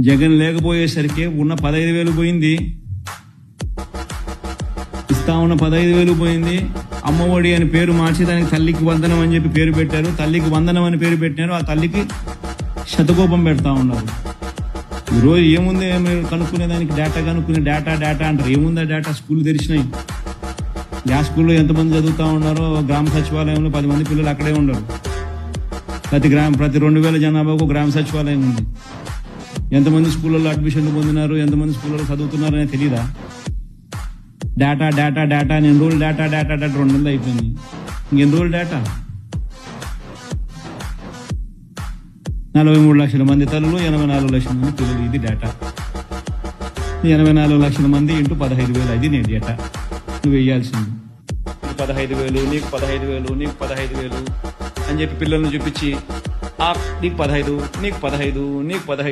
జగన్ లేకపోయేసరికి ఉన్న 15,000 పోయింది, ఇస్తా ఉన్న 15,000 పోయింది. అమ్మఒడి అని పేరు మార్చి దానికి తల్లికి వందనం అని చెప్పి పేరు పెట్టారు. తల్లికి వందనం అని పేరు పెట్టినారు. ఆ తల్లికి శతకోపం పెడతా ఉన్నారు. ఈరోజు ఏముంది మీరు కనుక్కునే దానికి డేటా కనుక్కునే డేటా అంటారు. ఏముందా డేటా? స్కూల్ తెరిచినాయి. ఆ స్కూల్లో ఎంతమంది చదువుతా ఉన్నారో గ్రామ సచివాలయంలో 10 మంది పిల్లలు అక్కడే ఉండరు. ప్రతి 2,000 జనాభాకు గ్రామ సచివాలయం ఉంది. ఎంతమంది స్కూళ్ళలో అడ్మిషన్లు పొందినారు, ఎంతమంది స్కూళ్ళలో చదువుతున్నారు అనేది తెలీదా? డేటా అని ఎన్ని రోజులు డేటా 2 నెలలు అయిపోయింది. ఇంకెన్ని రోజులు డేటా? 43 లక్షల మంది తల్లులు, 84 లక్షల మంది పిల్లలు. ఇది డేటా. 84 లక్షల మంది ఇంటూ 15,000. అది నేను డేటా నువ్వు వేయాల్సింది. 15,000, నీకు 15,000, నీకు 15,000 అని చెప్పి పిల్లల్ని చూపించి నీకు 15, నీకు 15, నీకు 15